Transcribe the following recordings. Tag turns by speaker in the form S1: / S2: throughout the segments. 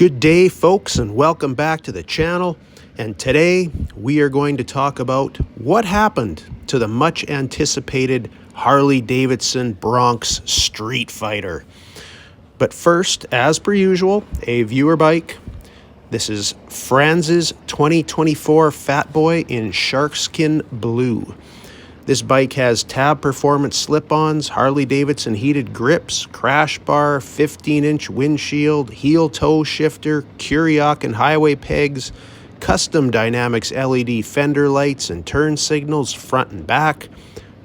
S1: Good day, folks, and welcome back to the channel. And today we are going to talk about what happened to the much anticipated Harley Davidson Bronx Street Fighter. But first, as per usual, a viewer bike. This is Franz's 2024 Fat Boy in Sharkskin Blue. This bike has tab performance slip-ons, Harley Davidson heated grips, crash bar, 15-inch windshield, heel toe shifter, Kuriak and highway pegs, custom Dynamics LED fender lights and turn signals front and back,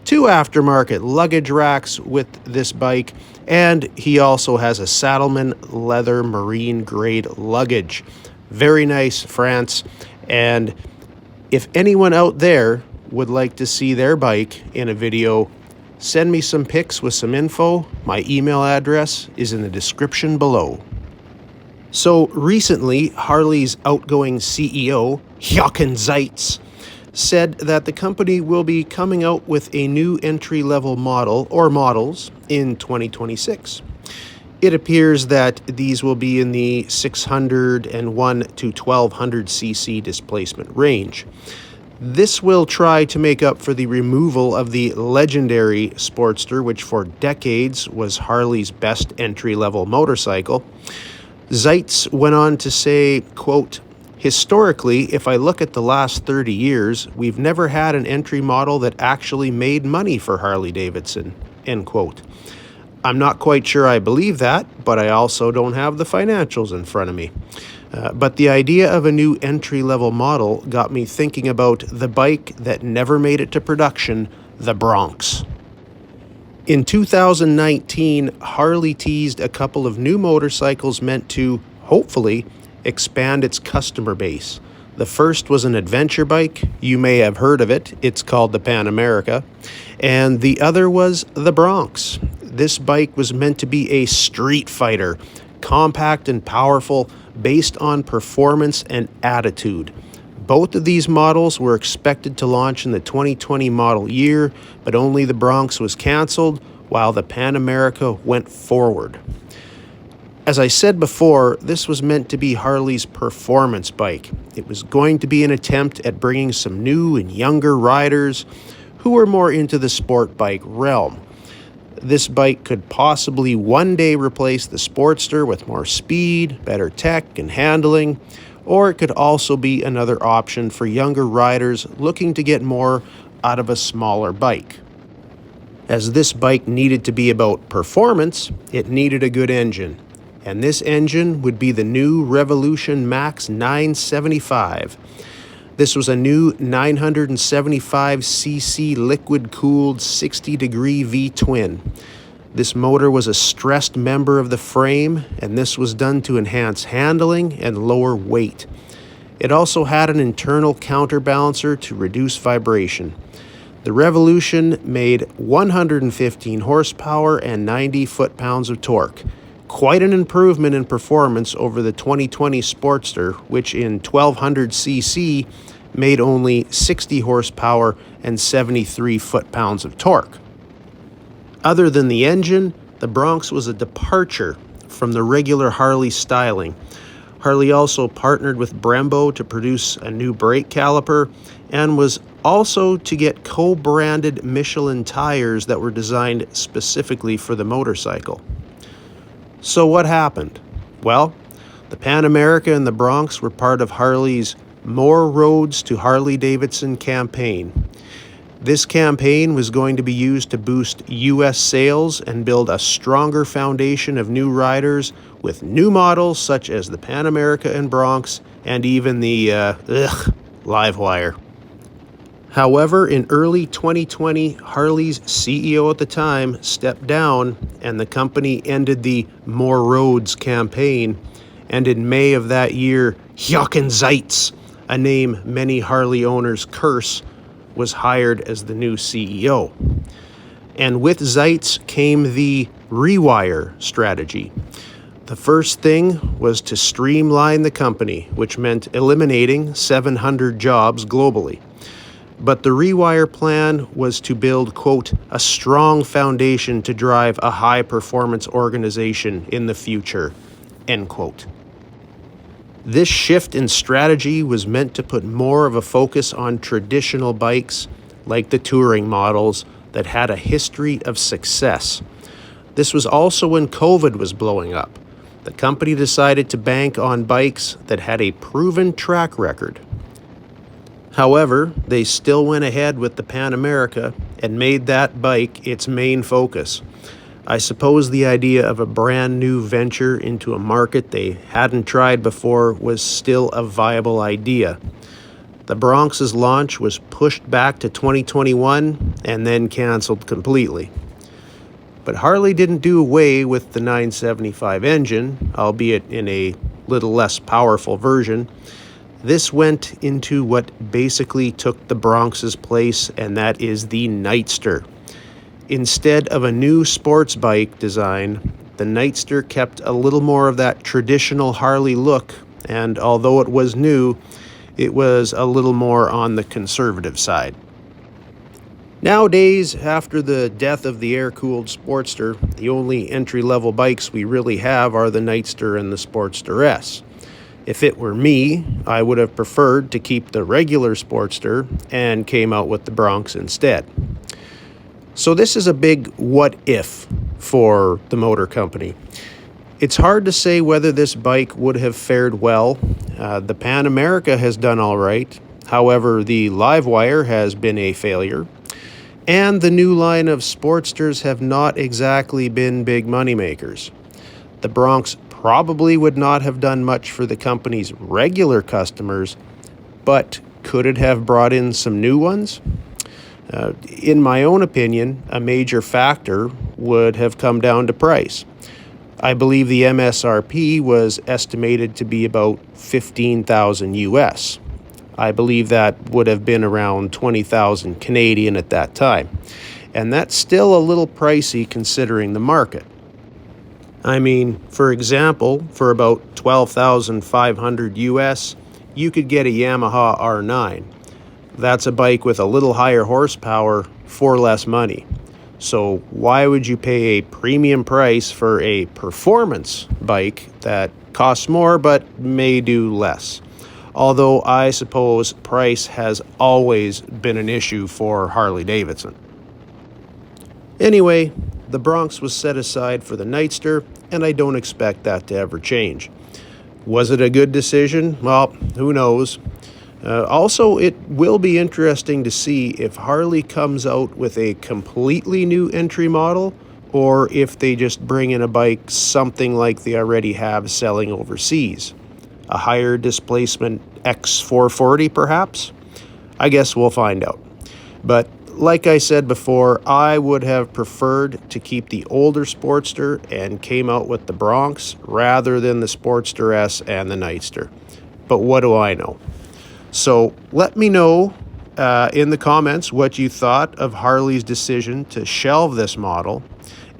S1: 2 aftermarket luggage racks with this bike, and he also has a Saddleman leather marine grade luggage. Very nice, Franz. And if anyone out there would like to see their bike in a video, send me some pics with some info. My email address is in the description below. So recently, Harley's outgoing CEO, Jochen Zeitz, said that the company will be coming out with a new entry-level model or models in 2026. It appears that these will be in the 601 to 1200 cc displacement range. This will try to make up for the removal of the legendary Sportster, which for decades was Harley's best entry-level motorcycle. Zeitz went on to say, quote, "Historically, if I look at the last 30 years, we've never had an entry model that actually made money for Harley Davidson," end quote. I'm not quite sure I believe that, but I also don't have the financials in front of me. But the idea of a new entry-level model got me thinking about the bike that never made it to production, the Bronx. In 2019, Harley teased a couple of new motorcycles meant to, hopefully, expand its customer base. The first was an adventure bike. You may have heard of it. It's called the Pan America. And the other was the Bronx. This bike was meant to be a street fighter, compact and powerful, based on performance and attitude. Both of these models were expected to launch in the 2020 model year, but only the Bronx was canceled while the Pan America went forward. As I said before, this was meant to be Harley's performance bike. It was going to be an attempt at bringing some new and younger riders who were more into the sport bike realm. This bike could possibly one day replace the Sportster with more speed, better tech, and handling, or it could also be another option for younger riders looking to get more out of a smaller bike. As this bike needed to be about performance, it needed a good engine, and this engine would be the new Revolution Max 975. This was a new 975cc liquid-cooled 60-degree V-twin. This motor was a stressed member of the frame, and this was done to enhance handling and lower weight. It also had an internal counterbalancer to reduce vibration. The Revolution made 115 horsepower and 90 foot-pounds of torque. Quite an improvement in performance over the 2020 Sportster, which in 1200cc made only 60 horsepower and 73 foot-pounds of torque. Other than the engine, the Bronx was a departure from the regular Harley styling. Harley also partnered with Brembo to produce a new brake caliper and was also to get co-branded Michelin tires that were designed specifically for the motorcycle. So what happened? Well, the Pan America and the Bronx were part of Harley's More Roads to Harley Davidson campaign. This campaign was going to be used to boost U.S. sales and build a stronger foundation of new riders with new models such as the Pan America and Bronx and even the Livewire. However, in early 2020, Harley's CEO at the time stepped down and the company ended the More Roads campaign. And in May of that year, Jochen Zeitz, a name many Harley owners curse, was hired as the new CEO. And with Zeitz came the rewire strategy. The first thing was to streamline the company, which meant eliminating 700 jobs globally. But the rewire plan was to build, quote, a strong foundation to drive a high-performance organization in the future, end quote. This shift in strategy was meant to put more of a focus on traditional bikes like the touring models that had a history of success. This was also when COVID was blowing up. The company decided to bank on bikes that had a proven track record. However, they still went ahead with the Pan America and made that bike its main focus. I suppose the idea of a brand new venture into a market they hadn't tried before was still a viable idea. The Bronx's launch was pushed back to 2021 and then canceled completely. But Harley didn't do away with the 975 engine, albeit in a little less powerful version. This went into what basically took the Bronx's place, and that is the Nightster. Instead of a new sports bike design, the Nightster kept a little more of that traditional Harley look, and although it was new, it was a little more on the conservative side. Nowadays, after the death of the air-cooled Sportster, the only entry-level bikes we really have are the Nightster and the Sportster S. If it were me, I would have preferred to keep the regular Sportster and came out with the Bronx instead. So this is a big what if for the motor company. It's hard to say whether this bike would have fared well. The Pan America has done all right. However, the Livewire has been a failure. And the new line of Sportsters have not exactly been big moneymakers. The Bronx probably would not have done much for the company's regular customers, but could it have brought in some new ones? In my own opinion, a major factor would have come down to price. I believe the MSRP was estimated to be about $15,000 US. I believe that would have been around 20,000 Canadian at that time. And that's still a little pricey considering the market. I mean, for example, for about 12,500 US, you could get a Yamaha R9. That's a bike with a little higher horsepower for less money. So why would you pay a premium price for a performance bike that costs more but may do less? Although I suppose price has always been an issue for Harley Davidson. Anyway, the Bronx was set aside for the Nightster, and I don't expect that to ever change. Was it a good decision? Well, who knows? Also, it will be interesting to see if Harley comes out with a completely new entry model, or if they just bring in a bike something like they already have selling overseas. A higher displacement X440 perhaps? I guess we'll find out. But like I said before, I would have preferred to keep the older Sportster and came out with the Bronx rather than the Sportster S and the Nightster. But what do I know? So let me know in the comments what you thought of Harley's decision to shelve this model.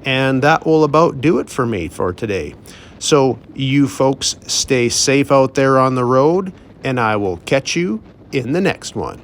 S1: And that will about do it for me for today. So you folks stay safe out there on the road, and I will catch you in the next one.